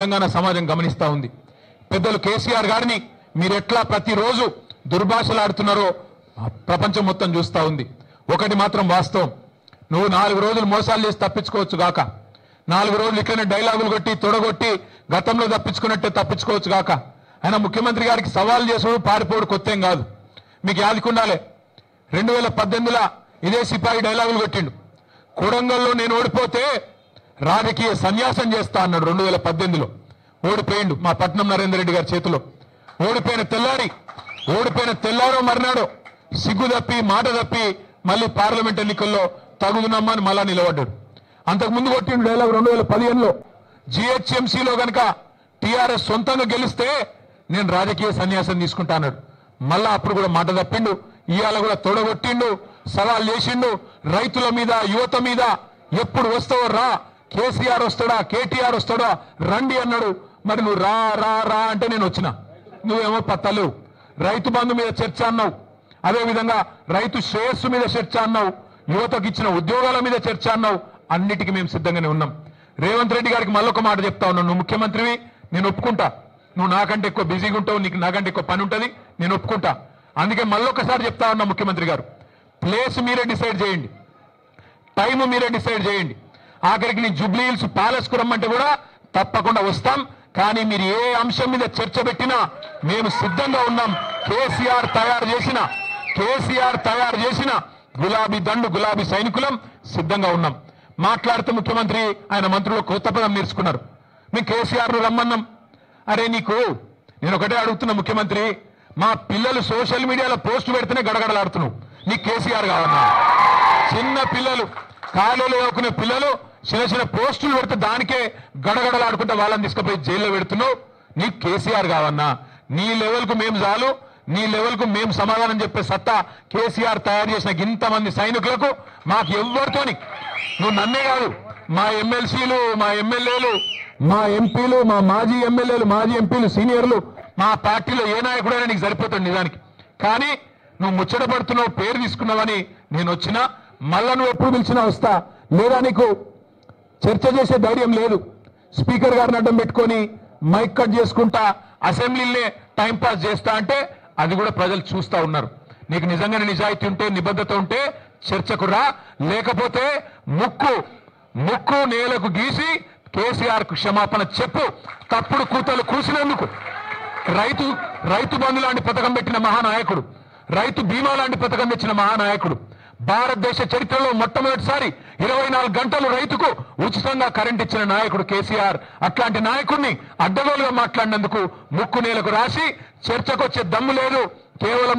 తెలంగాణ సమాజం గమనిస్తా ఉంది. పెద్దలు కేసీఆర్ గారిని మీరు ఎట్లా ప్రతిరోజు దుర్భాషలాడుతున్నారో ప్రపంచం మొత్తం చూస్తా ఉంది. ఒకటి మాత్రం వాస్తవం, నువ్వు 4 రోజులు మోసాలు చేసి తప్పించుకోవచ్చు గాక, 4 రోజులు ఇట్లనే డైలాగులు కొట్టి తొడగొట్టి గతంలో తప్పించుకున్నట్టే తప్పించుకోవచ్చు గాక. ఆయన ముఖ్యమంత్రి గారికి సవాల్ చేసుడు పారిపోడు కొత్తేం కాదు. మీకు యాదికుండాలే, 2018లో ఇదే సిపాయి డైలాగులు కొట్టిండు. కొడంగల్లో నేను ఓడిపోతే రాజకీయ సన్యాసం చేస్తా అన్నాడు. 2018లో ఓడిపోయిండు మా పట్నం నరేందర్ రెడ్డి గారి చేతిలో. ఓడిపోయిన తెల్లారో మర్నాడో సిగ్గు తప్పి మాట తప్పి మళ్ళీ పార్లమెంట్ ఎన్నికల్లో తగుదునమ్మని మళ్ళా నిలబడ్డాడు. అంతకుముందు కొట్టిండు డైలాగ్ 2015లో జిహెచ్ఎంసీలో గనక టీఆర్ఎస్ సొంతంగా గెలిస్తే నేను రాజకీయ సన్యాసం తీసుకుంటా అన్నాడు. మళ్ళా అప్పుడు కూడా మాట తప్పిండు. ఇవాళ కూడా తొడగొట్టిండు, సవాల్ చేసిండు రైతుల మీద, యువత మీద. ఎప్పుడు వస్తావో రా, కేసీఆర్ వస్తాడా కేటీఆర్ వస్తాడా రండి అన్నాడు. మరి నువ్వు రా రా రా అంటే నేను వచ్చిన, నువ్వేమో పత్తలేవు. రైతు బంధు మీద చర్చ అన్నావు, అదేవిధంగా రైతు శ్రేయస్సు మీద చర్చ అన్నావు, యువతకు ఇచ్చిన ఉద్యోగాల మీద చర్చ అన్నావు. అన్నిటికీ మేము సిద్ధంగానే ఉన్నాం. రేవంత్ రెడ్డి గారికి మళ్ళొక మాట చెప్తా ఉన్నాను, నువ్వు ముఖ్యమంత్రివి, నేను ఒప్పుకుంటా. నువ్వు నాకంటే ఎక్కువ బిజీగా ఉంటావు, నీకు నాకంటే ఎక్కువ పని ఉంటుంది, నేను ఒప్పుకుంటా. అందుకే మళ్ళొకసారి చెప్తా ఉన్నా, ముఖ్యమంత్రి గారు ప్లేస్ మీరే డిసైడ్ చేయండి, టైం మీరే డిసైడ్ చేయండి. ఆఖరికి నీ జూబ్లీ హిల్స్ ప్యాలెస్ కు రమ్మంటే కూడా తప్పకుండా వస్తాం. కానీ మీరు ఏ అంశం మీద చర్చ పెట్టినా మేము సిద్ధంగా ఉన్నాం. కేసీఆర్ తయారు చేసిన గులాబీ దండు, గులాబీ సైనికులం సిద్ధంగా ఉన్నాం. మాట్లాడుతూ ముఖ్యమంత్రి ఆయన మంత్రులు కొత్త పదం నేర్చుకున్నారు. మేము కేసీఆర్ను రమ్మన్నాం. అరే నీకు నేను ఒకటే అడుగుతున్నా ముఖ్యమంత్రి, మా పిల్లలు సోషల్ మీడియాలో పోస్టు పెడితేనే గడగడలాడుతున్నావు, నీకు కేసీఆర్ కావన్నా? చిన్న పిల్లలు, కాలేలు చదువుకునే పిల్లలు చిన్న పోస్టులు పెడితే దానికే గడగడలాడుకుంటే వాళ్ళని తీసుకుపోయి జైల్లో పెడుతున్నావు, నీకు కేసీఆర్ కావన్నా? నీ లెవెల్కు మేము చాలు, నీ లెవెల్కు మేము సమాధానం చెప్పే సత్తా కేసీఆర్ తయారు చేసిన ఇంతమంది సైనికులకు మాకు ఎవ్వరితోని, నువ్వు నన్నే కాదు, మా ఎమ్మెల్సీలు, మా ఎమ్మెల్యేలు, మా ఎంపీలు, మా మాజీ ఎమ్మెల్యేలు, మాజీ ఎంపీలు, సీనియర్లు, మా పార్టీలో ఏ నాయకుడైనా నీకు సరిపోతాడు నిజానికి. కానీ నువ్వు ముచ్చట పడుతున్నావు, పేరు తీసుకున్నావని నేను వచ్చినా, మళ్ళా నువ్వు ఎప్పుడు పిలిచినా వస్తా. లేదా నీకు చర్చ చేసే ధైర్యం లేదు, స్పీకర్ గారిని అడ్డం పెట్టుకొని మైక్ కట్ చేసుకుంటా అసెంబ్లీలే టైంపాస్ చేస్తా అంటే అది కూడా ప్రజలు చూస్తా ఉన్నారు. నీకు నిజంగానే నిజాయితీ ఉంటే, నిబద్ధత ఉంటే చర్చకు రా, లేకపోతే ముక్కు నేలకు గీసి కేసీఆర్ కు క్షమాపణ చెప్పు. తప్పుడు కూతలు కూసినందుకు రైతు బంధు లాంటి పథకం పెట్టిన మహానాయకుడు, రైతు బీమా లాంటి పథకం తెచ్చిన మహానాయకుడు, భారతదేశ చరిత్రలో మొట్టమొదటిసారి 24 గంటలు రైతుకు ఉచితంగా కరెంట్ ఇచ్చిన నాయకుడు కేసీఆర్. అట్లాంటి నాయకుడిని అడ్డగోలుగా మాట్లాడినందుకు ముక్కు నేలకు రాసి చర్చకొచ్చే దమ్ము లేదు. కేవలం